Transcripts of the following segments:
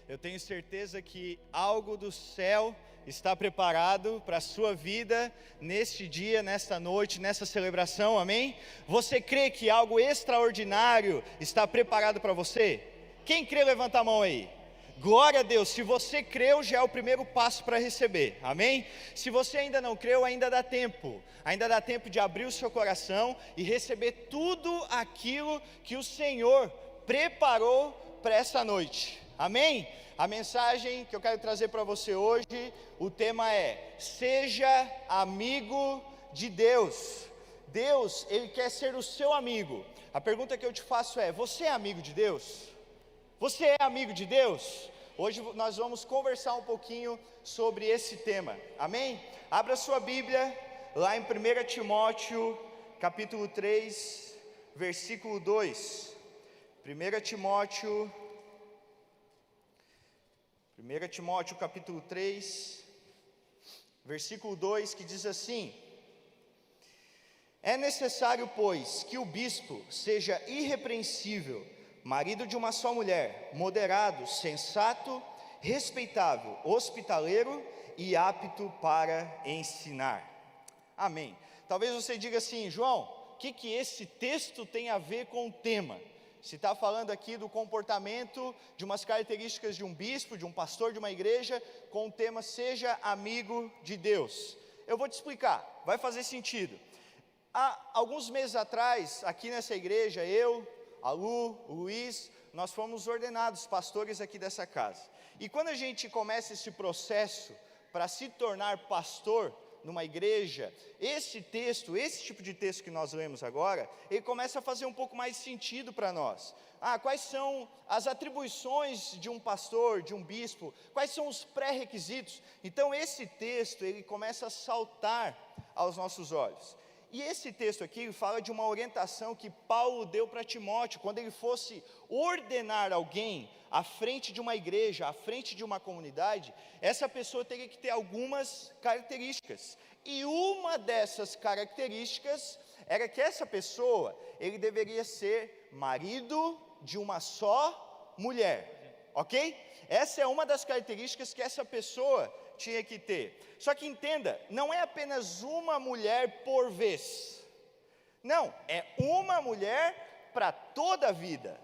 Eu tenho certeza que algo do céu está preparado para a sua vida neste dia, nesta noite, nessa celebração, amém? Você crê que algo extraordinário está preparado para você? Quem crê, levanta a mão aí. Glória a Deus, se você creu, já é o primeiro passo para receber, amém? Se você ainda não creu, ainda dá tempo de abrir o seu coração e receber tudo aquilo que o Senhor preparou para essa noite. Amém? A mensagem que eu quero trazer para você hoje, o tema é: seja amigo de Deus. Deus, Ele quer ser o seu amigo. A pergunta que eu te faço é: você é amigo de Deus? Você é amigo de Deus? Hoje nós vamos conversar um pouquinho sobre esse tema. Amém? Abra sua Bíblia lá em 1 Timóteo, capítulo 3, versículo 2. 1 Timóteo capítulo 3, versículo 2, que diz assim: é necessário, pois, que o bispo seja irrepreensível, marido de uma só mulher, moderado, sensato, respeitável, hospitaleiro e apto para ensinar. Amém. Talvez você diga assim: João, o que esse texto tem a ver com o tema? Se está falando aqui do comportamento, de umas características de um bispo, de um pastor de uma igreja, com o tema seja amigo de Deus. Eu vou te explicar, vai fazer sentido. Há alguns meses atrás, aqui nessa igreja, eu, a Lu, o Luiz, nós fomos ordenados pastores aqui dessa casa. E quando a gente começa esse processo para se tornar pastor numa igreja, esse tipo de texto que nós lemos agora, ele começa a fazer um pouco mais sentido para nós. Quais são as atribuições de um pastor, de um bispo? Quais são os pré-requisitos? Então esse texto, ele começa a saltar aos nossos olhos. E esse texto aqui fala de uma orientação que Paulo deu para Timóteo, quando ele fosse ordenar alguém à frente de uma igreja, à frente de uma comunidade, essa pessoa teria que ter algumas características. E uma dessas características era que essa pessoa, ele deveria ser marido de uma só mulher, ok? Essa é uma das características que essa pessoa tinha que ter. Só que entenda, não é apenas uma mulher por vez. Não, é uma mulher para toda a vida.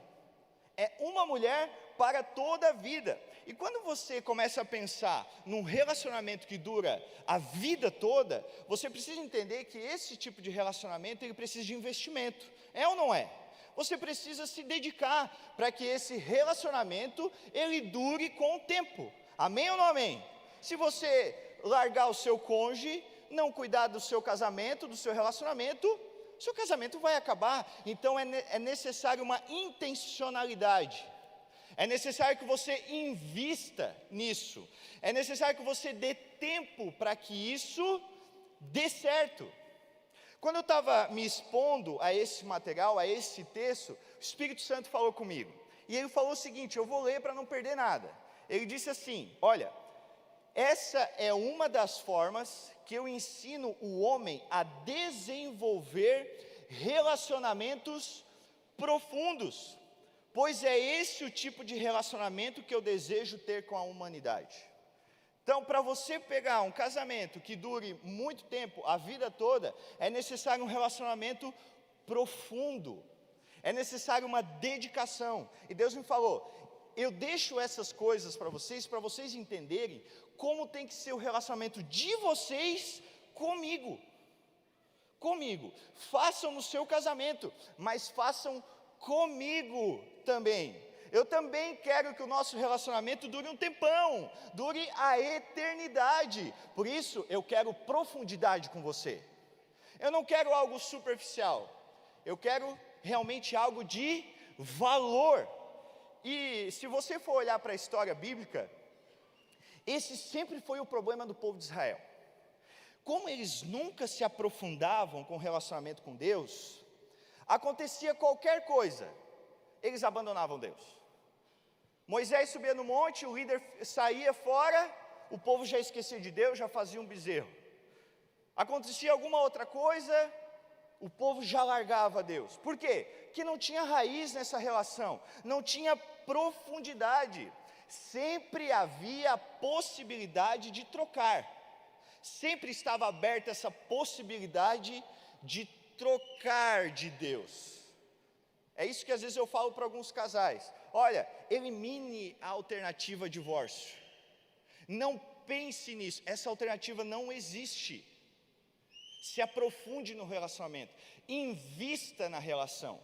É uma mulher para toda a vida. E quando você começa a pensar num relacionamento que dura a vida toda, você precisa entender que esse tipo de relacionamento, ele precisa de investimento. É ou não é? Você precisa se dedicar para que esse relacionamento, ele dure com o tempo. Amém ou não amém? Se você largar o seu cônjuge, não cuidar do seu casamento, do seu relacionamento, seu casamento vai acabar. Então é necessário uma intencionalidade. É necessário que você invista nisso. É necessário que você dê tempo para que isso dê certo. Quando eu estava me expondo a esse material, a esse texto, o Espírito Santo falou comigo. E ele falou o seguinte, eu vou ler para não perder nada. Ele disse assim: olha, essa é uma das formas que eu ensino o homem a desenvolver relacionamentos profundos, pois é esse o tipo de relacionamento que eu desejo ter com a humanidade. Então, para você pegar um casamento que dure muito tempo, a vida toda, é necessário um relacionamento profundo, é necessário uma dedicação. E Deus me falou: eu deixo essas coisas para vocês entenderem como tem que ser o relacionamento de vocês comigo. Façam no seu casamento, mas façam comigo também. Eu também quero que o nosso relacionamento dure um tempão, dure a eternidade. Por isso, eu quero profundidade com você. Eu não quero algo superficial. Eu quero realmente algo de valor. E se você for olhar para a história bíblica, esse sempre foi o problema do povo de Israel. Como eles nunca se aprofundavam com o relacionamento com Deus, acontecia qualquer coisa, eles abandonavam Deus. Moisés subia no monte, o líder saía fora, o povo já esquecia de Deus, já fazia um bezerro. Acontecia alguma outra coisa, o povo já largava Deus. Por quê? Porque não tinha raiz nessa relação, não tinha profundidade. sempre havia a possibilidade de trocar, sempre estava aberta essa possibilidade de trocar de Deus. É isso que às vezes eu falo para alguns casais: olha, elimine a alternativa divórcio, não pense nisso, essa alternativa não existe. Se aprofunde no relacionamento, invista na relação,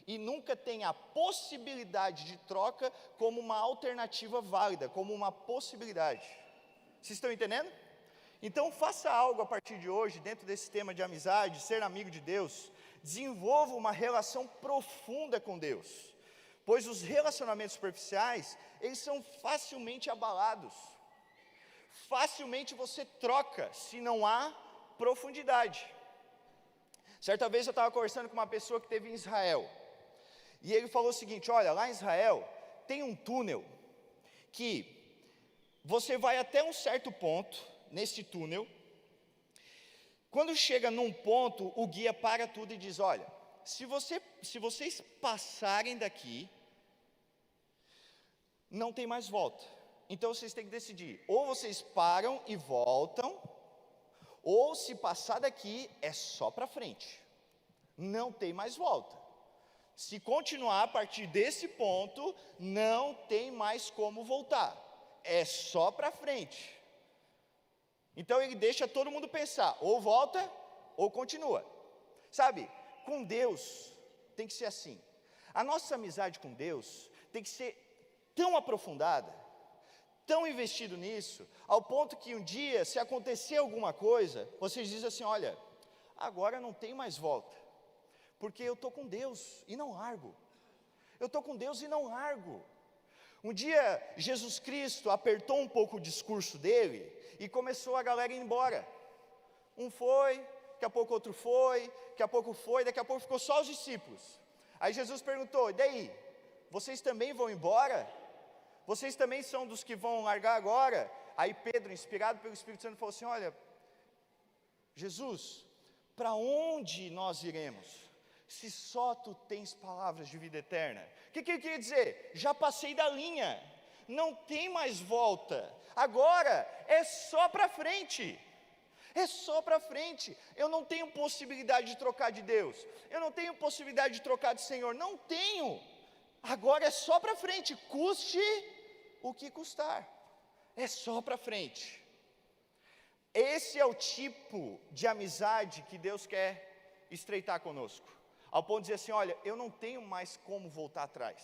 e nunca tenha a possibilidade de troca como uma alternativa válida, como uma possibilidade. Vocês estão entendendo? Então faça algo a partir de hoje, dentro desse tema de amizade, ser amigo de Deus. Desenvolva uma relação profunda com Deus, pois os relacionamentos superficiais, eles são facilmente abalados. Facilmente você troca, se não há profundidade. Certa vez eu estava conversando com uma pessoa que esteve em Israel, e ele falou o seguinte: olha, lá em Israel tem um túnel, que você vai até um certo ponto, nesse túnel, quando chega num ponto, o guia para tudo e diz: olha, se vocês passarem daqui, não tem mais volta. Então vocês têm que decidir, ou vocês param e voltam, ou se passar daqui, é só para frente, não tem mais volta. Se continuar a partir desse ponto, não tem mais como voltar, é só para frente. Então ele deixa todo mundo pensar, ou volta, ou continua. Sabe, com Deus tem que ser assim. A nossa amizade com Deus tem que ser tão aprofundada, tão investido nisso, ao ponto que um dia, se acontecer alguma coisa, vocês dizem assim: olha, agora não tem mais volta, porque eu estou com Deus e não largo. Eu estou com Deus e não largo. Um dia, Jesus Cristo apertou um pouco o discurso dele, e começou a galera ir embora. Um foi, daqui a pouco outro foi, daqui a pouco foi, daqui a pouco ficou só os discípulos. Aí Jesus perguntou: e daí? Vocês também vão embora? Vocês também são dos que vão largar agora? Aí Pedro, inspirado pelo Espírito Santo, falou assim: olha, Jesus, para onde nós iremos, se só tu tens palavras de vida eterna? O que ele queria dizer? Já passei da linha, não tem mais volta, agora é só para frente. É só para frente. Eu não tenho possibilidade de trocar de Deus, eu não tenho possibilidade de trocar de Senhor, não tenho. Agora é só para frente, custe o que custar, é só para frente. Esse é o tipo de amizade que Deus quer estreitar conosco, ao ponto de dizer assim: olha, eu não tenho mais como voltar atrás,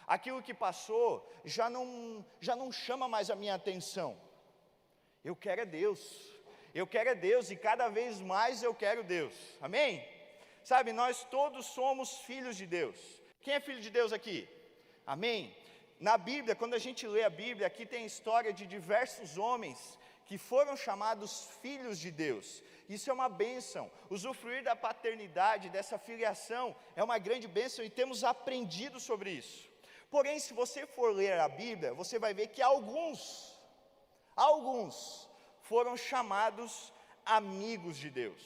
aquilo que passou já não chama mais a minha atenção. Eu quero é Deus, eu quero é Deus, e cada vez mais eu quero Deus, amém? Sabe, nós todos somos filhos de Deus. Quem é filho de Deus aqui? Amém? Na Bíblia, quando a gente lê a Bíblia, aqui tem a história de diversos homens que foram chamados filhos de Deus. Isso é uma bênção. Usufruir da paternidade, dessa filiação, é uma grande bênção, e temos aprendido sobre isso. Porém, se você for ler a Bíblia, você vai ver que alguns foram chamados amigos de Deus.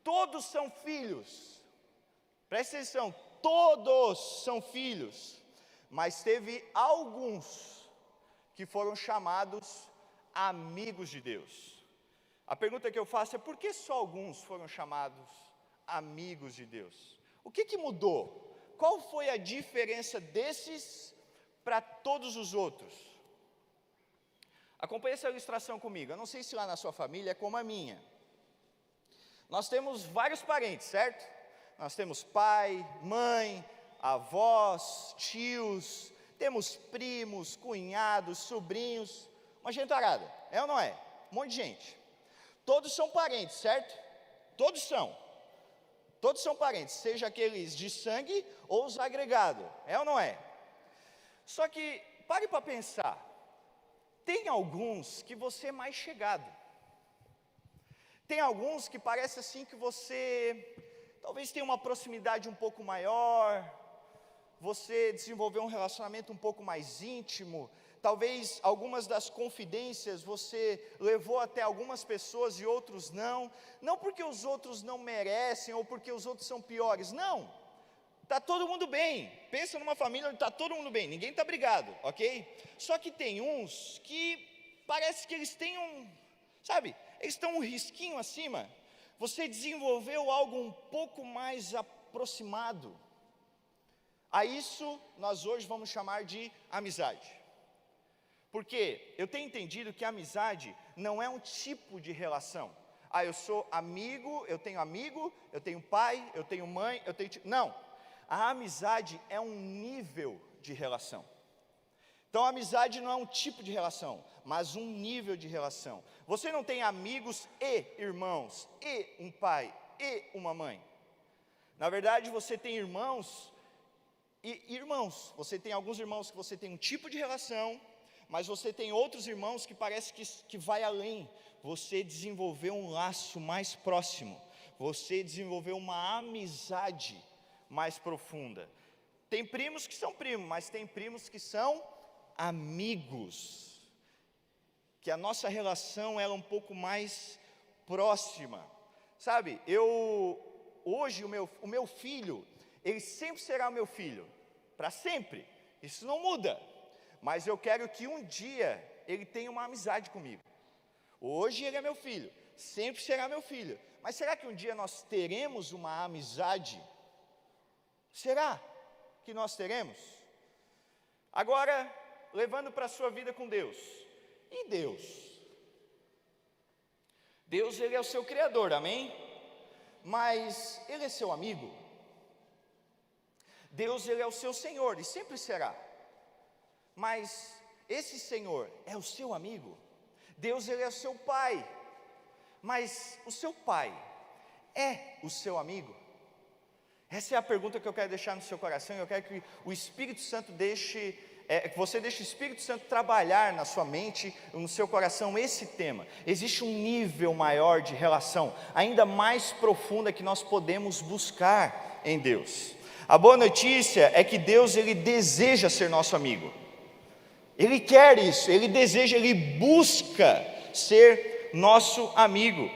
Todos são filhos, presta atenção, todos são filhos, mas teve alguns que foram chamados amigos de Deus. A pergunta que eu faço é: por que só alguns foram chamados amigos de Deus? O que mudou? Qual foi a diferença desses para todos os outros? Acompanhe essa ilustração comigo. Eu não sei se lá na sua família é como a minha. Nós temos vários parentes, certo? Nós temos pai, mãe, avós, tios, temos primos, cunhados, sobrinhos, uma gentarada, é ou não é? Um monte de gente. Todos são parentes, certo? Todos são parentes, seja aqueles de sangue ou os agregados, é ou não é? Só que, pare para pensar, tem alguns que você é mais chegado, tem alguns que parece assim que você talvez tenha uma proximidade um pouco maior, você desenvolveu um relacionamento um pouco mais íntimo, talvez algumas das confidências você levou até algumas pessoas e outros não porque os outros não merecem ou porque os outros são piores, não, Está todo mundo bem. Pensa numa família onde está todo mundo bem, ninguém está brigado, ok? Só que tem uns que parece que eles têm eles estão um risquinho acima. Você desenvolveu algo um pouco mais aproximado. A isso nós hoje vamos chamar de amizade. Porque eu tenho entendido que a amizade não é um tipo de relação. Eu sou amigo, eu tenho pai, eu tenho mãe, eu tenho tio. Não, a amizade é um nível de relação. Então a amizade não é um tipo de relação, mas um nível de relação. Você não tem amigos e irmãos, e um pai, e uma mãe. Na verdade você tem irmãos e irmãos. Você tem alguns irmãos que você tem um tipo de relação, mas você tem outros irmãos que parece que vai além. Você desenvolveu um laço mais próximo. Você desenvolveu uma amizade mais profunda. Tem primos que são primos, mas tem primos que são amigos. Que a nossa relação é um pouco mais próxima. Sabe, hoje o meu filho, ele sempre será meu filho. Para sempre. Isso não muda. Mas eu quero que um dia ele tenha uma amizade comigo. Hoje ele é meu filho, sempre será meu filho. Mas será que um dia nós teremos uma amizade? Será que nós teremos? Agora, levando para a sua vida com Deus. E Deus? Deus, Ele é o seu Criador, amém? Mas Ele é seu amigo? Deus, Ele é o seu Senhor, e sempre será. Mas esse Senhor é o seu amigo? Deus, Ele é o seu Pai, mas o seu Pai é o seu amigo? Essa é a pergunta que eu quero deixar no seu coração. Eu quero que o Espírito Santo que você deixe o Espírito Santo trabalhar na sua mente, no seu coração, esse tema. Existe um nível maior de relação, ainda mais profunda, que nós podemos buscar em Deus. A boa notícia é que Deus, Ele deseja ser nosso amigo. Ele quer isso, Ele deseja, Ele busca ser nosso amigo.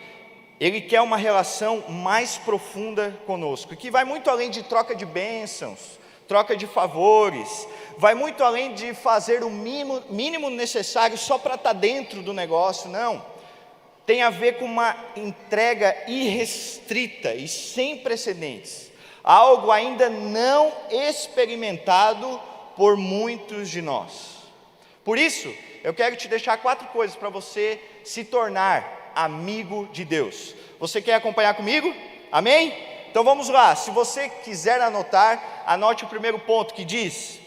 Ele quer uma relação mais profunda conosco, que vai muito além de troca de bênçãos, troca de favores, vai muito além de fazer o mínimo necessário só para estar dentro do negócio, não. Tem a ver com uma entrega irrestrita e sem precedentes, algo ainda não experimentado por muitos de nós. Por isso, eu quero te deixar 4 coisas para você se tornar amigo de Deus. Você quer acompanhar comigo? Amém? Então vamos lá. Se você quiser anotar, anote o primeiro ponto que diz: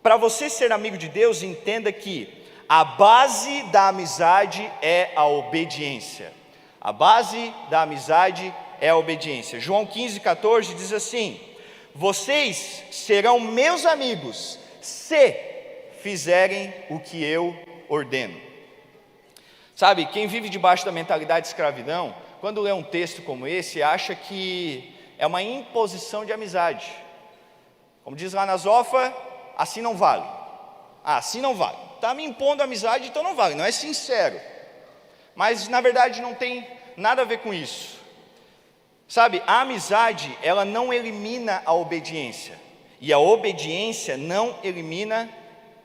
para você ser amigo de Deus, entenda que a base da amizade é a obediência. A base da amizade é a obediência. João 15,14 diz assim: vocês serão meus amigos se fizerem o que eu ordeno. Sabe, quem vive debaixo da mentalidade de escravidão, quando lê um texto como esse, acha que é uma imposição de amizade. Como diz lá na Zofa, assim não vale. Assim não vale. Está me impondo amizade, então não vale, não é sincero. Mas na verdade não tem nada a ver com isso. Sabe, a amizade, ela não elimina a obediência. E a obediência não elimina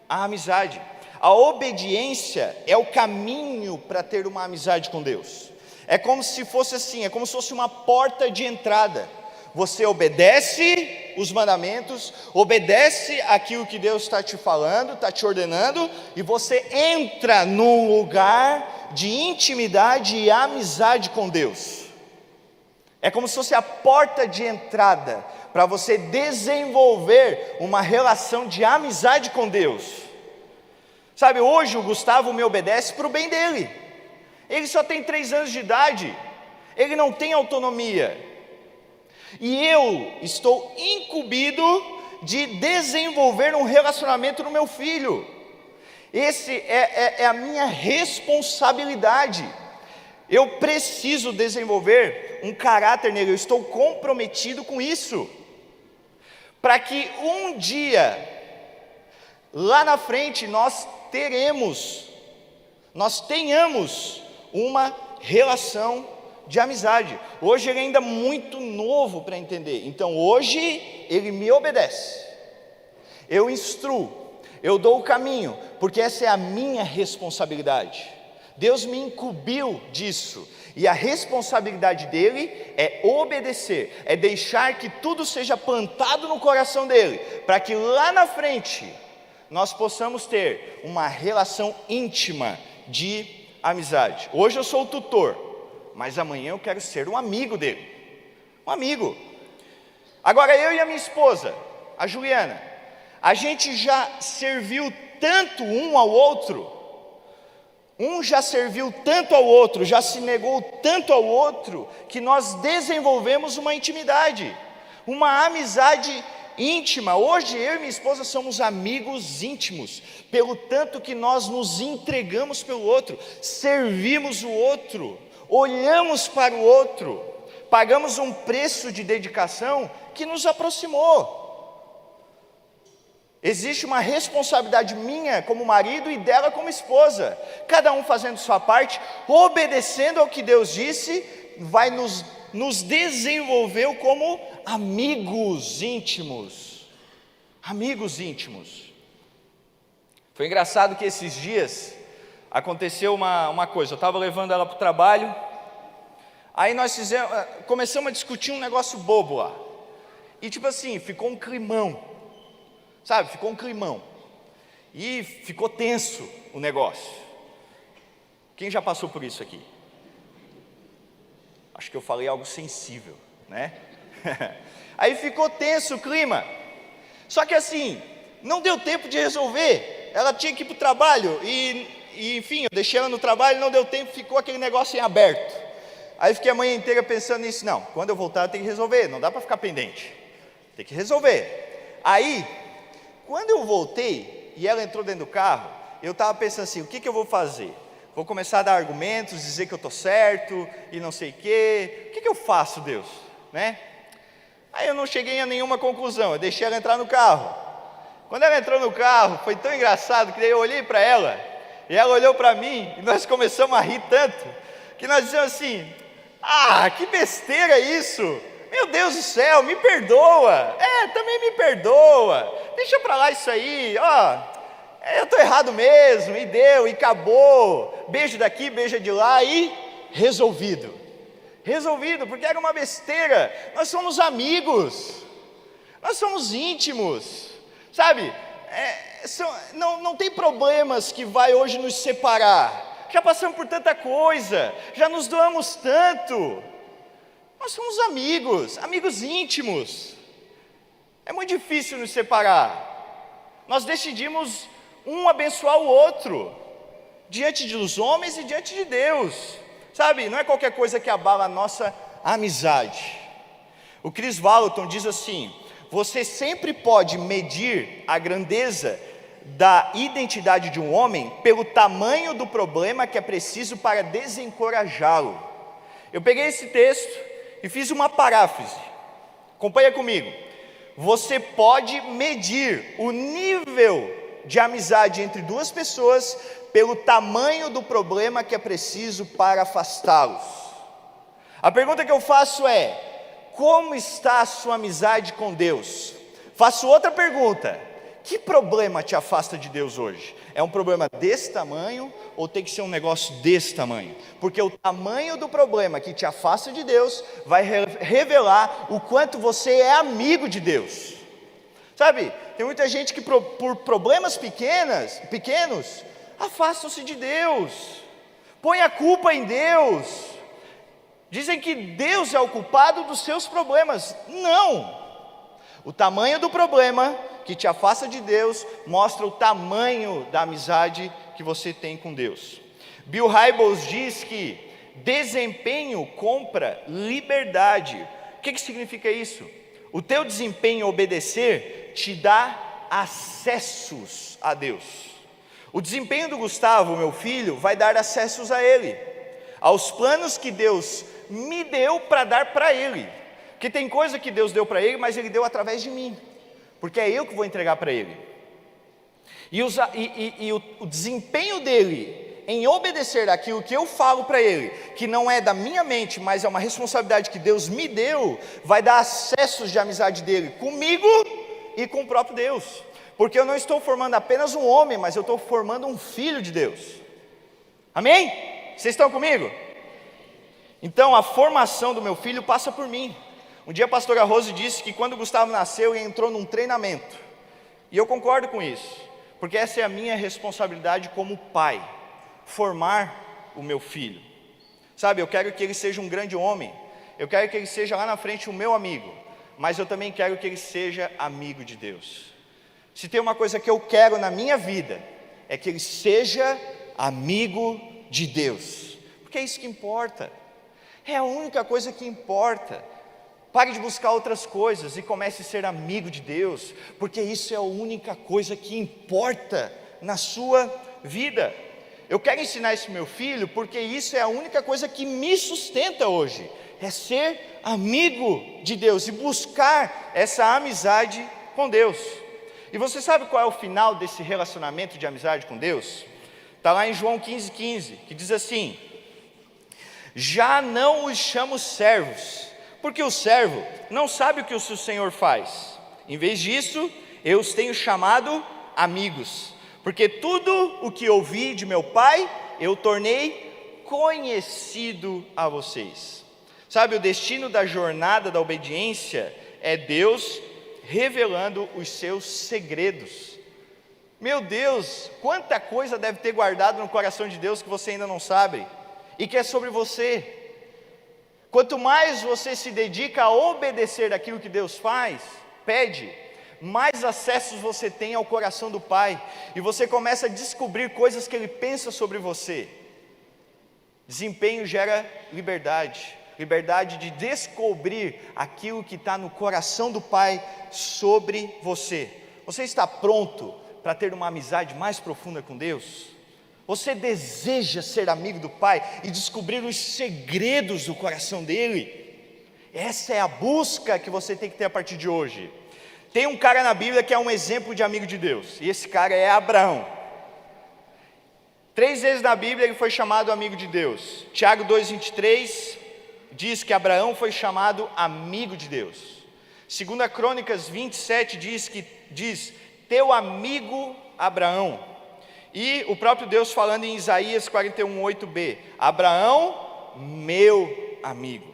a amizade. A obediência é o caminho para ter uma amizade com Deus. É como se fosse assim, é como se fosse uma porta de entrada. Você obedece os mandamentos, obedece aquilo que Deus está te falando, está te ordenando, e você entra num lugar de intimidade e amizade com Deus. É como se fosse a porta de entrada para você desenvolver uma relação de amizade com Deus. Sabe, hoje o Gustavo me obedece para o bem dele. Ele só tem 3 anos de idade, ele não tem autonomia. E eu estou incumbido de desenvolver um relacionamento no meu filho. Esse é a minha responsabilidade. Eu preciso desenvolver um caráter nele, eu estou comprometido com isso. Para que um dia, lá na frente, nós tenhamos uma relação de amizade. Hoje ele ainda é muito novo para entender, então hoje ele me obedece, eu instruo, eu dou o caminho, porque essa é a minha responsabilidade. Deus me incumbiu disso, e a responsabilidade dele é obedecer, é deixar que tudo seja plantado no coração dele, para que lá na frente nós possamos ter uma relação íntima de amizade. Hoje eu sou o tutor, mas amanhã eu quero ser um amigo dele, um amigo. Agora eu e a minha esposa, a Juliana, a gente já serviu tanto um ao outro, um já serviu tanto ao outro, já se negou tanto ao outro, que nós desenvolvemos uma intimidade, uma amizade íntima. Hoje eu e minha esposa somos amigos íntimos, pelo tanto que nós nos entregamos pelo outro, servimos o outro, olhamos para o outro, pagamos um preço de dedicação que nos aproximou. Existe uma responsabilidade minha como marido e dela como esposa, cada um fazendo sua parte, obedecendo ao que Deus disse, vai nos desenvolver como amigos íntimos. Amigos íntimos. Foi engraçado que esses dias aconteceu uma coisa. Eu estava levando ela para o trabalho, aí nós começamos a discutir um negócio bobo lá, e tipo assim, ficou um climão, sabe, ficou um climão, e ficou tenso o negócio. Quem já passou por isso aqui? Acho que eu falei algo sensível, né? Aí ficou tenso o clima, só que assim, não deu tempo de resolver. Ela tinha que ir para o trabalho, e enfim, eu deixei ela no trabalho, não deu tempo, ficou aquele negócio em aberto. Aí fiquei a manhã inteira pensando nisso. Não, quando eu voltar eu tenho que resolver, não dá para ficar pendente, tem que resolver. Aí, quando eu voltei, e ela entrou dentro do carro, eu estava pensando assim, o que eu vou fazer? Vou começar a dar argumentos, dizer que eu estou certo, e não sei o quê. O que eu faço, Deus? Né? Aí eu não cheguei a nenhuma conclusão, eu deixei ela entrar no carro. Quando ela entrou no carro, foi tão engraçado, que daí eu olhei para ela, e ela olhou para mim, e nós começamos a rir tanto, que nós dizemos assim, que besteira isso, meu Deus do céu, me perdoa, também me perdoa, deixa para lá isso aí, eu estou errado mesmo, e deu, e acabou, beijo daqui, beijo de lá, e resolvido, porque era uma besteira. Nós somos amigos, nós somos íntimos, sabe, não tem problemas que vai hoje nos separar, já passamos por tanta coisa, já nos doamos tanto, nós somos amigos íntimos, é muito difícil nos separar. Nós decidimos um abençoar o outro, diante dos homens e diante de Deus, sabe, não é qualquer coisa que abala a nossa amizade. O Chris Vallotton diz assim, você sempre pode medir a grandeza da identidade de um homem pelo tamanho do problema que é preciso para desencorajá-lo. Eu peguei esse texto e fiz uma paráfrase, acompanha comigo. Você pode medir o nível de amizade entre duas pessoas pelo tamanho do problema que é preciso para afastá-los. A pergunta que eu faço é, como está a sua amizade com Deus? Faço outra pergunta, que problema te afasta de Deus hoje? É um problema desse tamanho ou tem que ser um negócio desse tamanho? Porque o tamanho do problema que te afasta de Deus vai revelar o quanto você é amigo de Deus. Sabe, tem muita gente que por problemas pequenos, afastam-se de Deus, põe a culpa em Deus, dizem que Deus é o culpado dos seus problemas. Não, o tamanho do problema que te afasta de Deus mostra o tamanho da amizade que você tem com Deus. Bill Hybels diz que desempenho compra liberdade. O que significa isso? O teu desempenho em obedecer te dá acessos a Deus. O desempenho do Gustavo, meu filho, vai dar acessos a Ele, aos planos que Deus me deu para dar para Ele. Porque tem coisa que Deus deu para Ele, mas Ele deu através de mim, porque é eu que vou entregar para Ele. E o desempenho dele em obedecer aquilo que eu falo para ele, que não é da minha mente, mas é uma responsabilidade que Deus me deu, vai dar acessos de amizade dele comigo e com o próprio Deus, porque eu não estou formando apenas um homem, mas eu estou formando um filho de Deus. Amém? Vocês estão comigo? Então a formação do meu filho passa por mim. Um dia a pastora Rose disse que quando o Gustavo nasceu, ele entrou num treinamento, e eu concordo com isso, porque essa é a minha responsabilidade como pai, formar o meu filho. Sabe, eu quero que ele seja um grande homem, eu quero que ele seja lá na frente o meu amigo, mas eu também quero que ele seja amigo de Deus. Se tem uma coisa que eu quero na minha vida, é que ele seja amigo de Deus, porque é isso que importa, é a única coisa que importa. Pare de buscar outras coisas e comece a ser amigo de Deus, porque isso é a única coisa que importa na sua vida. Eu quero ensinar isso ao meu filho, porque isso é a única coisa que me sustenta hoje, é ser amigo de Deus e buscar essa amizade com Deus. E você sabe qual é o final desse relacionamento de amizade com Deus? Está lá em João 15,15, que diz assim: já não os chamo servos, porque o servo não sabe o que o seu senhor faz. Em vez disso, eu os tenho chamado amigos, porque tudo o que ouvi de meu Pai, eu tornei conhecido a vocês. Sabe, o destino da jornada da obediência é Deus revelando os seus segredos. Meu Deus, quanta coisa deve ter guardado no coração de Deus que você ainda não sabe, e que é sobre você. Quanto mais você se dedica a obedecer aquilo que Deus pede, mais acessos você tem ao coração do Pai, e você começa a descobrir coisas que Ele pensa sobre você. Desempenho gera liberdade, liberdade de descobrir aquilo que está no coração do Pai sobre você. Você está pronto para ter uma amizade mais profunda com Deus? Você deseja ser amigo do Pai e descobrir os segredos do coração dele? Essa é a busca que você tem que ter a partir de hoje. Tem um cara na Bíblia que é um exemplo de amigo de Deus, e esse cara é Abraão. 3 vezes na Bíblia ele foi chamado amigo de Deus. Tiago 2,23 diz que Abraão foi chamado amigo de Deus. 2 Crônicas 27 diz teu amigo Abraão. E o próprio Deus falando em Isaías 41:8b, Abraão, meu amigo.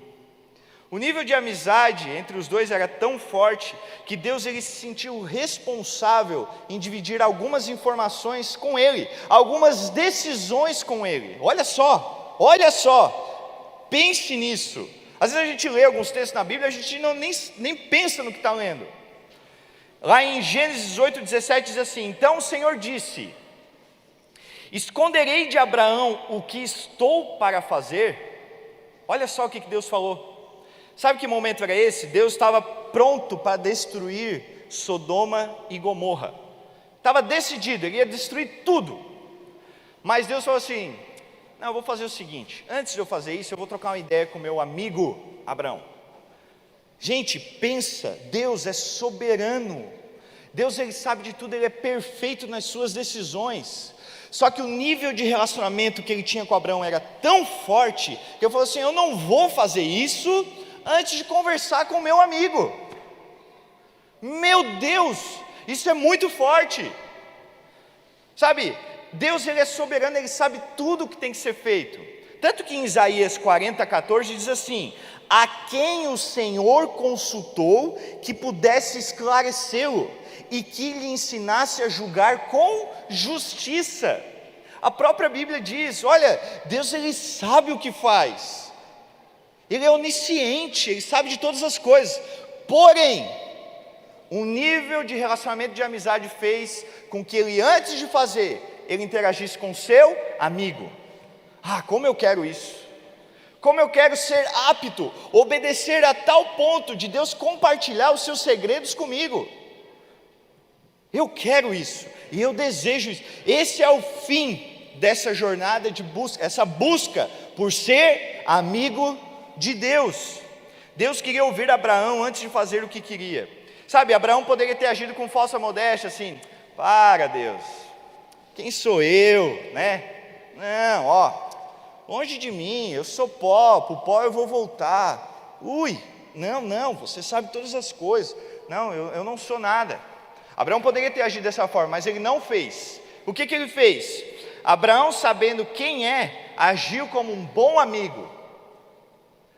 O nível de amizade entre os dois era tão forte que Deus ele se sentiu responsável em dividir algumas informações com ele, algumas decisões com ele. Olha só, pense nisso. Às vezes a gente lê alguns textos na Bíblia, a gente nem pensa no que está lendo. Lá em Gênesis 8:17 diz assim: então o Senhor disse: esconderei de Abraão o que estou para fazer? Olha só o que Deus falou. Sabe que momento era esse? Deus estava pronto para destruir Sodoma e Gomorra. Estava decidido, ele ia destruir tudo. Mas Deus falou assim: não, eu vou fazer o seguinte, antes de eu fazer isso, eu vou trocar uma ideia com meu amigo Abraão. Gente, pensa, Deus é soberano, Deus ele sabe de tudo, ele é perfeito nas suas decisões. Só que o nível de relacionamento que ele tinha com Abraão era tão forte, que eu falei assim: eu não vou fazer isso antes de conversar com o meu amigo. Meu Deus, isso é muito forte. Sabe, Deus ele é soberano, ele sabe tudo o que tem que ser feito. Tanto que em Isaías 40:14 diz assim: a quem o Senhor consultou que pudesse esclarecê-lo e que lhe ensinasse a julgar com justiça. A própria Bíblia diz: olha, Deus ele sabe o que faz, ele é onisciente, ele sabe de todas as coisas. Porém, um nível de relacionamento de amizade fez com que ele, antes de fazer, ele interagisse com seu amigo. Ah, como eu quero isso! Como eu quero ser apto, obedecer a tal ponto de Deus compartilhar os seus segredos comigo. Eu quero isso, e eu desejo isso. Esse é o fim dessa jornada de busca, essa busca por ser amigo de Deus. Deus queria ouvir Abraão antes de fazer o que queria. Sabe, Abraão poderia ter agido com falsa modéstia, assim: para Deus, quem sou eu, né? Não, ó, longe de mim, eu sou pó, pro pó eu vou voltar. Ui, não, você sabe todas as coisas. Não, eu não sou nada. Abraão poderia ter agido dessa forma, mas ele não fez. O que ele fez? Abraão, sabendo quem é, agiu como um bom amigo.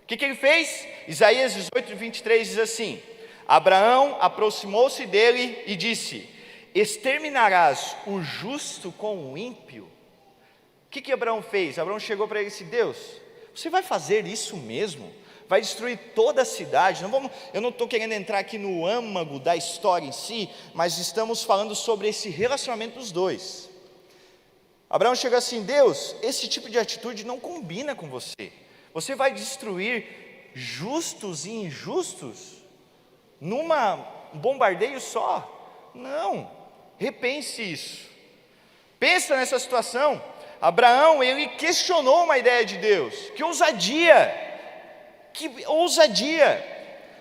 O que ele fez? Isaías 18, 23 diz assim: Abraão aproximou-se dele e disse: exterminarás o justo com o ímpio? O que Abraão fez? Abraão chegou para ele e disse: Deus, você vai fazer isso mesmo? Vai destruir toda a cidade? Eu não estou querendo entrar aqui no âmago da história em si, mas estamos falando sobre esse relacionamento dos dois. Abraão chegou assim: Deus, esse tipo de atitude não combina com você. Você vai destruir justos e injustos num bombardeio só? Não, repense isso. Pensa nessa situação. Abraão, ele questionou uma ideia de Deus. Que ousadia! Que ousadia!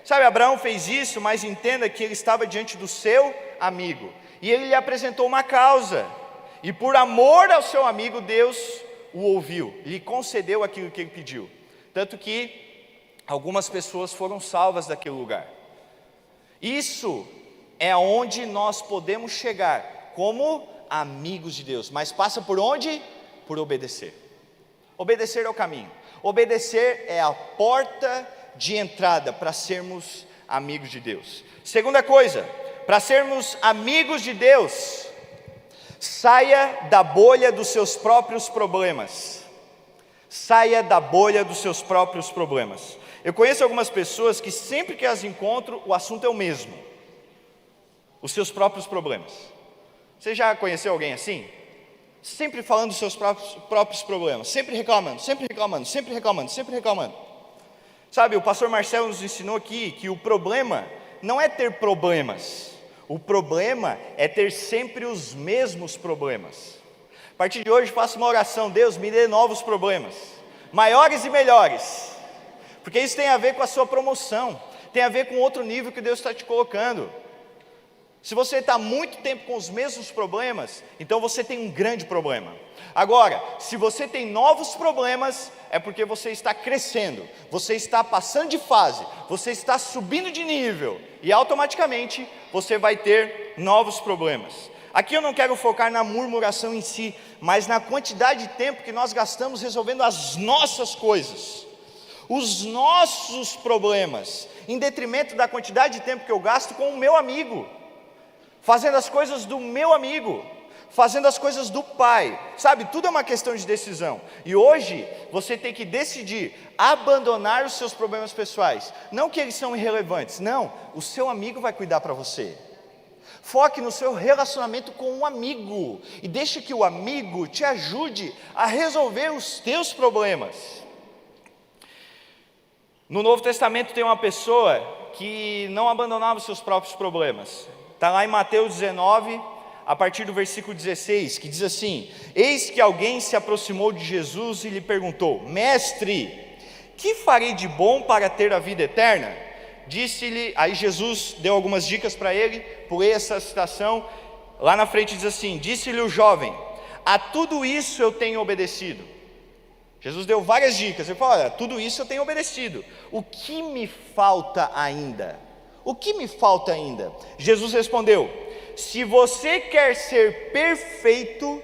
Sabe, Abraão fez isso, mas entenda que ele estava diante do seu amigo. E ele lhe apresentou uma causa. E por amor ao seu amigo, Deus o ouviu. Lhe concedeu aquilo que ele pediu. Tanto que algumas pessoas foram salvas daquele lugar. Isso é onde nós podemos chegar como amigos de Deus. Mas passa por onde? Por obedecer. Obedecer é o caminho. Obedecer é a porta de entrada para sermos amigos de Deus. Segunda coisa, para sermos amigos de Deus, saia da bolha dos seus próprios problemas. Saia da bolha dos seus próprios problemas. Eu conheço algumas pessoas que sempre que as encontro, o assunto é o mesmo: os seus próprios problemas. Você já conheceu alguém assim? Sempre falando dos seus próprios problemas, sempre reclamando. Sabe, o pastor Marcelo nos ensinou aqui que o problema não é ter problemas, o problema é ter sempre os mesmos problemas. A partir de hoje faço uma oração: Deus, me dê novos problemas, maiores e melhores, porque isso tem a ver com a sua promoção, tem a ver com outro nível que Deus está te colocando. Se você está muito tempo com os mesmos problemas, então você tem um grande problema. Agora, se você tem novos problemas, é porque você está crescendo, você está passando de fase, você está subindo de nível, e automaticamente você vai ter novos problemas. Aqui eu não quero focar na murmuração em si, mas na quantidade de tempo que nós gastamos resolvendo as nossas coisas, os nossos problemas, em detrimento da quantidade de tempo que eu gasto com o meu amigo, fazendo as coisas do meu amigo, fazendo as coisas do Pai. Sabe, tudo é uma questão de decisão. E hoje você tem que decidir abandonar os seus problemas pessoais. Não que eles são irrelevantes, não, o seu amigo vai cuidar para você. Foque no seu relacionamento com um amigo e deixe que o amigo te ajude a resolver os teus problemas. No Novo Testamento tem uma pessoa que não abandonava os seus próprios problemas. Está lá em Mateus 19, a partir do versículo 16, que diz assim: eis que alguém se aproximou de Jesus e lhe perguntou: mestre, que farei de bom para ter a vida eterna? Disse-lhe, aí Jesus deu algumas dicas para ele, pulei essa citação, lá na frente diz assim: disse-lhe o jovem: a tudo isso eu tenho obedecido. Jesus deu várias dicas, ele falou: olha, tudo isso eu tenho obedecido, o que me falta ainda? O que me falta ainda? Jesus respondeu: se você quer ser perfeito,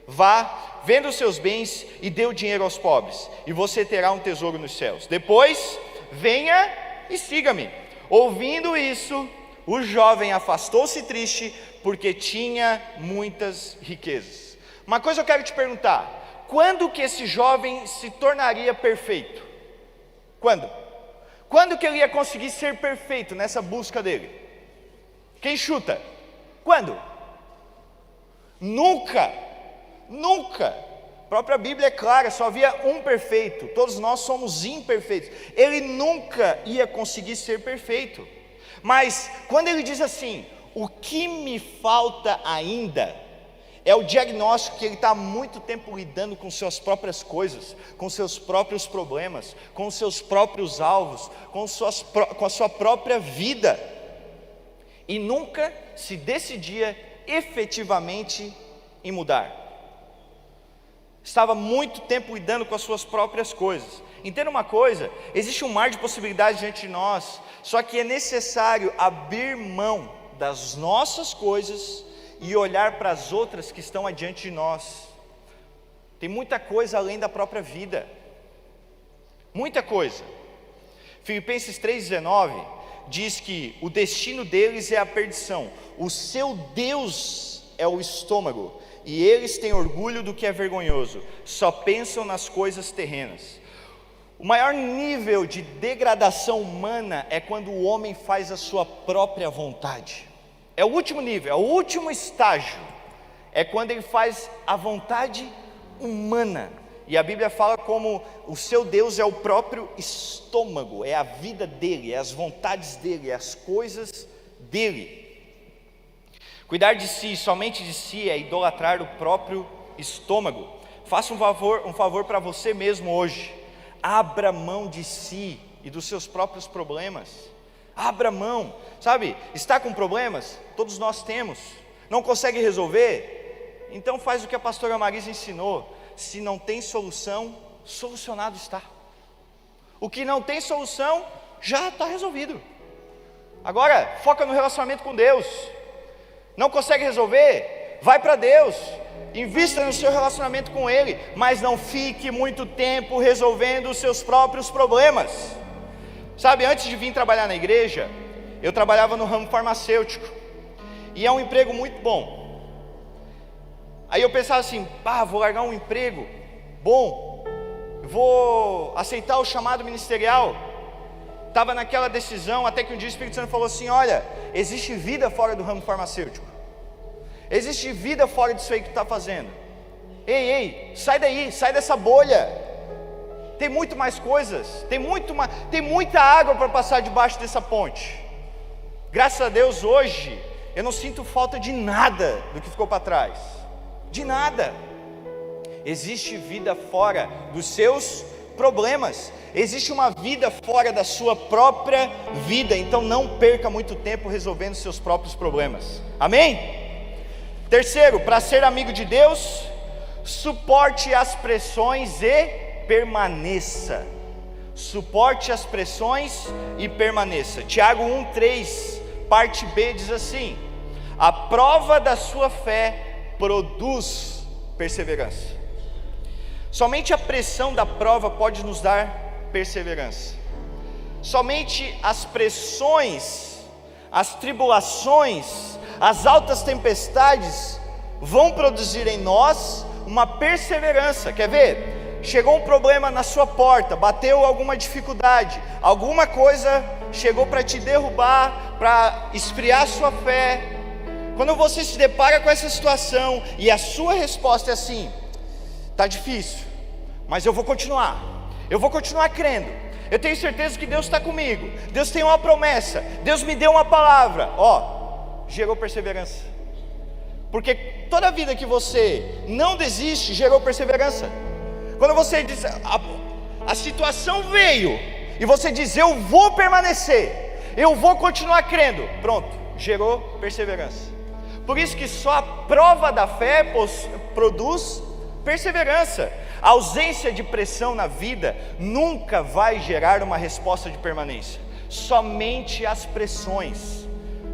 vá, venda os seus bens e dê o dinheiro aos pobres, e você terá um tesouro nos céus. Depois, venha e siga-me. Ouvindo isso, o jovem afastou-se triste, porque tinha muitas riquezas. Uma coisa eu quero te perguntar: quando que esse jovem se tornaria perfeito? Quando? Quando que ele ia conseguir ser perfeito nessa busca dele? Quem chuta? Quando? Nunca. A própria Bíblia é clara, só havia um perfeito, todos nós somos imperfeitos. Ele nunca ia conseguir ser perfeito. Mas quando ele diz assim: o que me falta ainda? É o diagnóstico que ele está há muito tempo lidando com suas próprias coisas, com seus próprios problemas, com seus próprios alvos, com a sua própria vida, e nunca se decidia efetivamente em mudar. estava muito tempo lidando com as suas próprias coisas. Entenda uma coisa, existe um mar de possibilidades diante de nós, só que é necessário abrir mão das nossas coisas e olhar para as outras que estão adiante de nós. Tem muita coisa além da própria vida, muita coisa. Filipenses 3,19 diz que o destino deles é a perdição, o seu Deus é o estômago, e eles têm orgulho do que é vergonhoso, só pensam nas coisas terrenas. O maior nível de degradação humana é quando o homem faz a sua própria vontade. É o último nível, é o último estágio. É quando ele faz a vontade humana. E a Bíblia fala como o seu Deus é o próprio estômago, é a vida dele, é as vontades dele, é as coisas dele. Cuidar de si, somente de si, é idolatrar o próprio estômago. Faça um favor para você mesmo hoje. Abra mão de si e dos seus próprios problemas. Abra mão, sabe, está com problemas? Todos nós temos. Não consegue resolver? Então faz o que a pastora Marisa ensinou. Se não tem solução, solucionado está. O que não tem solução, já está resolvido. Agora, foca no relacionamento com Deus. Não consegue resolver? Vai para Deus. Invista no seu relacionamento com Ele, mas não fique muito tempo resolvendo os seus próprios problemas. Sabe, antes de vir trabalhar na igreja, eu trabalhava no ramo farmacêutico, e é um emprego muito bom. Aí eu pensava assim, vou largar um emprego bom, vou aceitar o chamado ministerial. Estava naquela decisão, até que um dia o Espírito Santo falou assim, olha, existe vida fora do ramo farmacêutico. Existe vida fora disso aí que tu está fazendo. Ei, sai daí, sai dessa bolha. Tem muito mais coisas, tem muita água para passar debaixo dessa ponte. Graças a Deus hoje, eu não sinto falta de nada do que ficou para trás. De nada. Existe vida fora dos seus problemas. Existe uma vida fora da sua própria vida. Então não perca muito tempo resolvendo seus próprios problemas. Amém? Terceiro, para ser amigo de Deus, suporte as pressões e permaneça. Suporte as pressões e permaneça. Tiago 1,3, parte B diz assim: a prova da sua fé produz perseverança. Somente a pressão da prova pode nos dar perseverança. Somente as pressões, as tribulações, as altas tempestades vão produzir em nós uma perseverança. Quer ver? Chegou um problema na sua porta, bateu alguma dificuldade, alguma coisa chegou para te derrubar, para esfriar a sua fé. Quando você se depara com essa situação e a sua resposta é assim: está difícil, mas eu vou continuar crendo. Eu tenho certeza que Deus está comigo, Deus tem uma promessa, Deus me deu uma palavra. Gerou perseverança. Porque toda vida que você não desiste, gerou perseverança. Quando você diz, a situação veio, e você diz, eu vou permanecer, eu vou continuar crendo, pronto, gerou perseverança. Por isso que só a prova da fé produz perseverança. A ausência de pressão na vida nunca vai gerar uma resposta de permanência. Somente as pressões.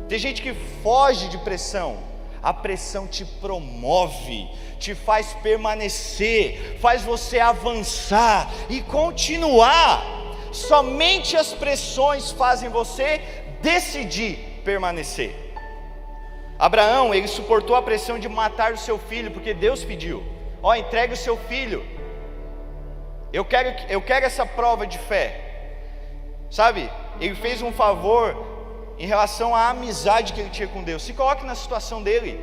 Tem gente que foge de pressão. A pressão te promove, te faz permanecer, faz você avançar e continuar. Somente as pressões fazem você decidir permanecer. Abraão, ele suportou a pressão de matar o seu filho, porque Deus pediu: entregue o seu filho. Eu quero essa prova de fé. Sabe, ele fez um favor em relação à amizade que ele tinha com Deus. Se coloque na situação dele.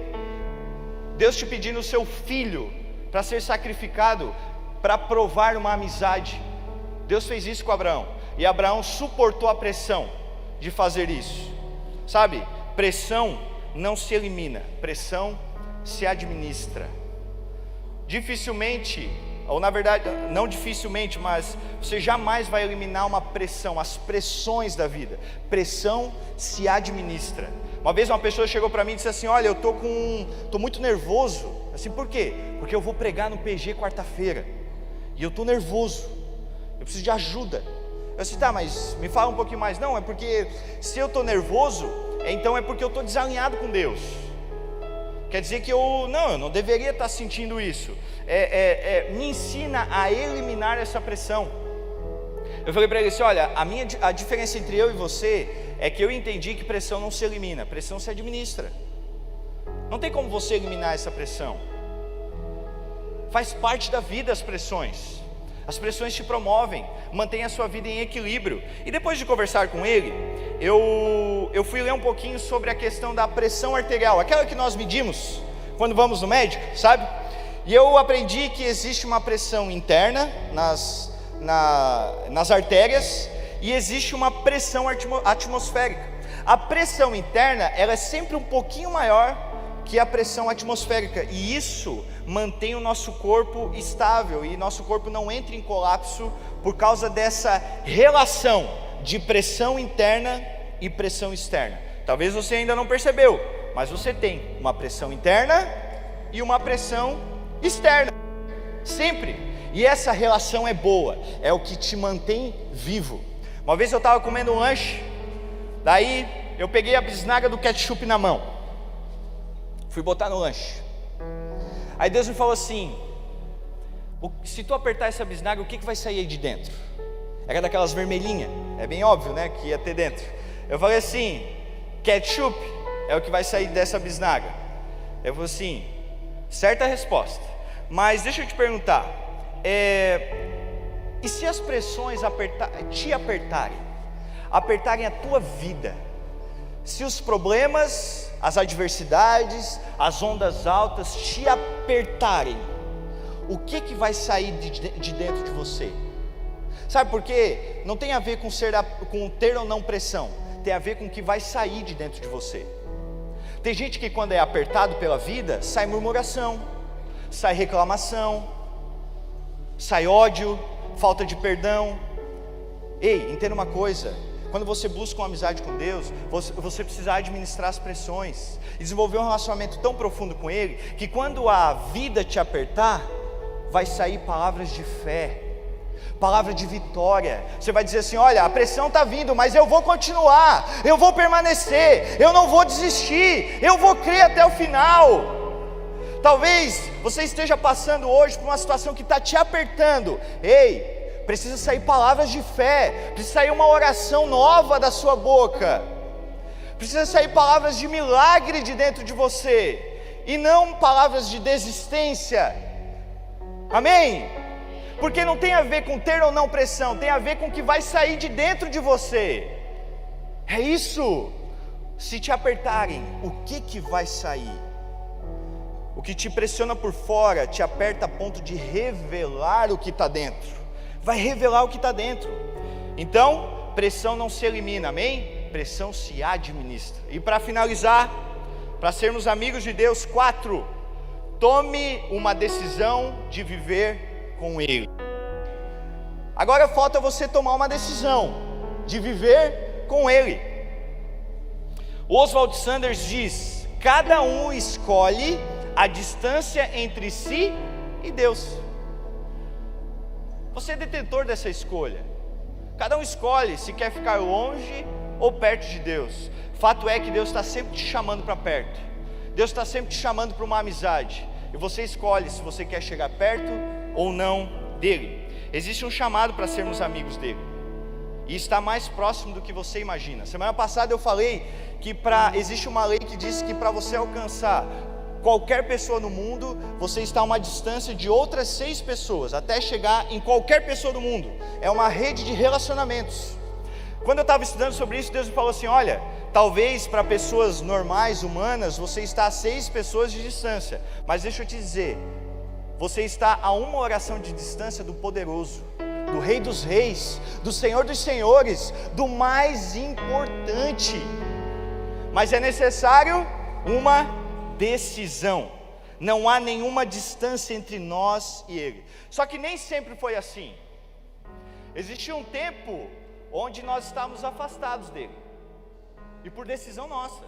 Deus te pedindo o seu filho para ser sacrificado, para provar uma amizade. Deus fez isso com Abraão, e Abraão suportou a pressão de fazer isso. Sabe, pressão não se elimina, pressão se administra. Dificilmente, ou na verdade, não dificilmente, mas você jamais vai eliminar uma pressão, as pressões da vida. Pressão se administra. Uma vez uma pessoa chegou para mim e disse assim: olha, eu estou muito nervoso, Assim, por quê? Porque eu vou pregar no PG quarta-feira e eu estou nervoso, eu preciso de ajuda. Eu disse, tá, mas me fala um pouquinho mais. Não, é porque se eu estou nervoso, então é porque eu estou desalinhado com Deus. Quer dizer que eu não deveria estar sentindo isso. Me ensina a eliminar essa pressão. Eu falei para ele assim, olha, a diferença entre eu e você é que eu entendi que pressão não se elimina, pressão se administra. Não tem como você eliminar essa pressão. Faz parte da vida as pressões. As pressões te promovem, mantém a sua vida em equilíbrio. E depois de conversar com ele, eu fui ler um pouquinho sobre a questão da pressão arterial, aquela que nós medimos quando vamos no médico, sabe? E eu aprendi que existe uma pressão interna nas artérias e existe uma pressão atmosférica. A pressão interna, ela é sempre um pouquinho maior que a pressão atmosférica, e isso mantém o nosso corpo estável, e nosso corpo não entra em colapso por causa dessa relação de pressão interna e pressão externa. Talvez você ainda não percebeu, mas você tem uma pressão interna e uma pressão externa, sempre, e essa relação é boa, é o que te mantém vivo. Uma vez eu estava comendo um lanche, daí eu peguei a bisnaga do ketchup na mão, fui botar no lanche. Aí Deus me falou assim, se tu apertar essa bisnaga, o que vai sair aí de dentro? Era daquelas vermelhinhas, é bem óbvio, né, que ia ter dentro. Eu falei assim, ketchup é o que vai sair dessa bisnaga. Eu falei assim, certa resposta, mas deixa eu te perguntar, e se as pressões apertarem a tua vida? Se os problemas, as adversidades, as ondas altas te apertarem, o que vai sair de dentro de você? Sabe por quê? Não tem a ver com ter ou não pressão, tem a ver com o que vai sair de dentro de você. Tem gente que quando é apertado pela vida, sai murmuração, sai reclamação, sai ódio, falta de perdão. Ei, entenda uma coisa, quando você busca uma amizade com Deus, você precisa administrar as pressões, e desenvolver um relacionamento tão profundo com Ele, que quando a vida te apertar, vai sair palavras de fé, palavra de vitória. Você vai dizer assim, olha, a pressão está vindo, mas eu vou continuar, eu vou permanecer, eu não vou desistir, eu vou crer até o final. Talvez você esteja passando hoje por uma situação que está te apertando. Ei, precisa sair palavras de fé, precisa sair uma oração nova da sua boca, precisa sair palavras de milagre de dentro de você, e não palavras de desistência. Amém? Porque não tem a ver com ter ou não pressão, tem a ver com o que vai sair de dentro de você. É isso. Se te apertarem, o que vai sair? O que te pressiona por fora te aperta a ponto de revelar o que está dentro. Vai revelar o que está dentro. Então, pressão não se elimina, amém? Pressão se administra. E para finalizar, para sermos amigos de Deus, 4, tome uma decisão de viver com Ele. Agora falta você tomar uma decisão de viver com Ele. Oswald Sanders diz, cada um escolhe a distância entre si e Deus. Você é detentor dessa escolha. Cada um escolhe se quer ficar longe ou perto de Deus. Fato é que Deus está sempre te chamando para perto. Deus está sempre te chamando para uma amizade. E você escolhe se você quer chegar perto ou não dEle. Existe um chamado para sermos amigos dEle. E está mais próximo do que você imagina. Semana passada eu falei que existe uma lei que diz que para você alcançar qualquer pessoa no mundo, você está a uma distância de outras 6 pessoas, até chegar em qualquer pessoa do mundo. É uma rede de relacionamentos. Quando eu estava estudando sobre isso, Deus me falou assim, olha, talvez para pessoas normais, humanas, você está a 6 pessoas de distância, mas deixa eu te dizer, você está a uma oração de distância do poderoso, do Rei dos Reis, do Senhor dos Senhores, do mais importante. Mas é necessário uma decisão. Não há nenhuma distância entre nós e Ele. Só que nem sempre foi assim. Existia um tempo onde nós estávamos afastados dEle, e por decisão nossa,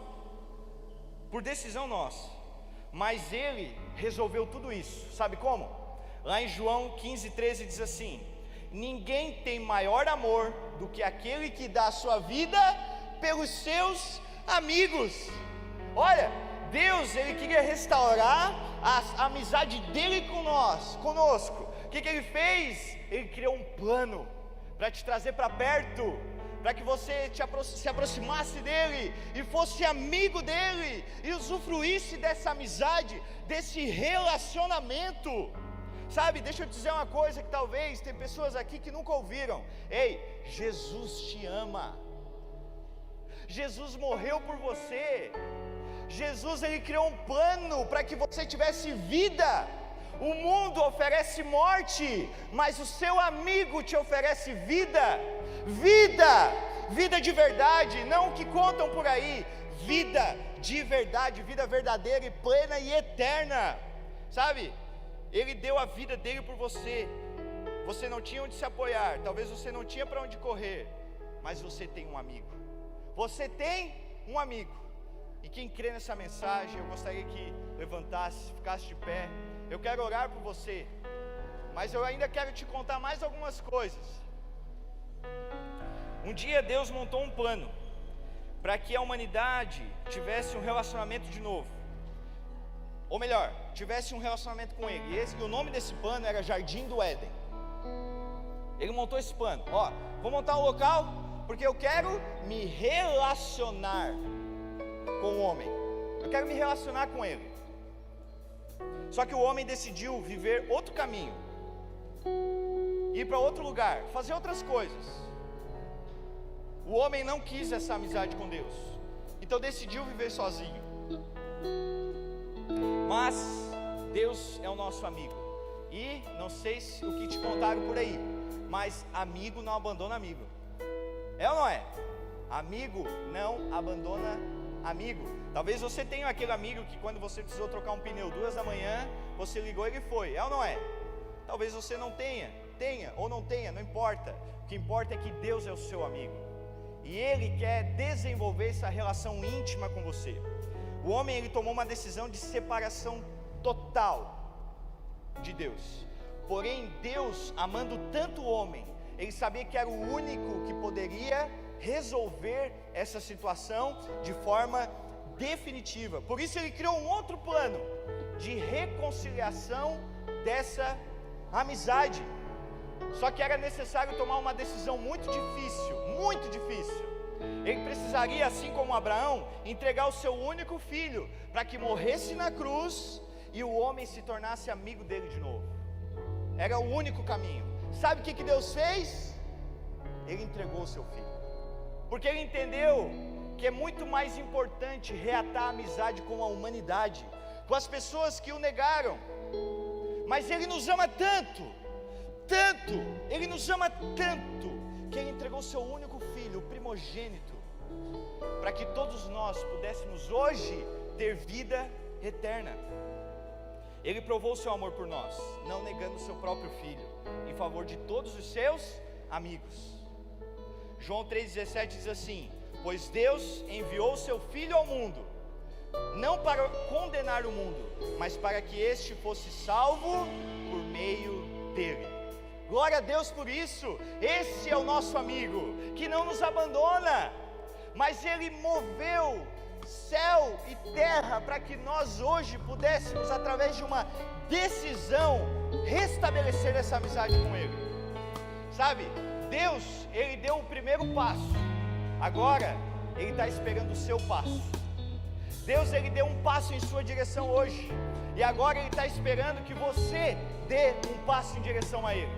mas Ele resolveu tudo isso. Sabe como? Lá em João 15:13 diz assim: ninguém tem maior amor do que aquele que dá a sua vida pelos seus amigos. Olha, Deus, Ele queria restaurar a amizade dEle conosco. O que Ele fez? Ele criou um plano para te trazer para perto, para que você se aproximasse dEle, e fosse amigo dEle, e usufruísse dessa amizade, desse relacionamento. Sabe, deixa eu te dizer uma coisa que talvez tem pessoas aqui que nunca ouviram. Ei, Jesus te ama. Jesus morreu por você. Jesus, Ele criou um plano para que você tivesse vida. O mundo oferece morte, mas o seu amigo te oferece vida. Vida de verdade, não o que contam por aí. Vida de verdade, vida verdadeira e plena e eterna. Sabe? Ele deu a vida dele por você. Você não tinha onde se apoiar, talvez você não tinha para onde correr, mas você tem um amigo. Você tem um amigo. E quem crê nessa mensagem, eu gostaria que levantasse, ficasse de pé. Eu quero orar por você, mas eu ainda quero te contar mais algumas coisas. Um dia Deus montou um plano para que a humanidade tivesse um relacionamento de novo. Ou melhor, tivesse um relacionamento com Ele. E o nome desse plano era Jardim do Éden. Ele montou esse plano. Ó, vou montar um local porque eu quero me relacionar com o homem. Eu quero me relacionar com ele. Só que o homem decidiu viver outro caminho, ir para outro lugar, fazer outras coisas. O homem não quis essa amizade com Deus, então decidiu viver sozinho. Mas Deus é o nosso amigo. E não sei o que te contaram por aí, mas amigo não abandona amigo. É ou não é? Amigo não abandona amigo. Talvez você tenha aquele amigo que quando você precisou trocar um pneu 2 da manhã, você ligou e ele foi. É ou não é? Talvez você não tenha ou não tenha, não importa. O que importa é que Deus é o seu amigo. E Ele quer desenvolver essa relação íntima com você. O homem, ele tomou uma decisão de separação total de Deus. Porém, Deus, amando tanto o homem, Ele sabia que era o único que poderia resolver essa situação de forma definitiva. Por isso Ele criou um outro plano de reconciliação dessa amizade. Só que era necessário tomar uma decisão muito difícil, muito difícil. Ele precisaria, assim como Abraão, entregar o seu único filho para que morresse na cruz e o homem se tornasse amigo dele de novo. Era o único caminho. Sabe o que Deus fez? Ele entregou o seu filho, porque Ele entendeu que é muito mais importante reatar a amizade com a humanidade, com as pessoas que o negaram. Mas Ele nos ama tanto, Ele nos ama tanto, que Ele entregou o seu único filho, o primogênito, para que todos nós pudéssemos hoje ter vida eterna. Ele provou o seu amor por nós, não negando o seu próprio filho, em favor de todos os seus amigos. João 3,17 diz assim: pois Deus enviou o seu Filho ao mundo, não para condenar o mundo, mas para que este fosse salvo por meio dele. Glória a Deus por isso. Esse é o nosso amigo, que não nos abandona, mas Ele moveu céu e terra para que nós hoje pudéssemos, através de uma decisão, restabelecer essa amizade com Ele. Sabe, Deus, Ele deu o primeiro passo, agora Ele está esperando o seu passo. Deus, Ele deu um passo em sua direção hoje, e agora Ele está esperando que você dê um passo em direção a Ele.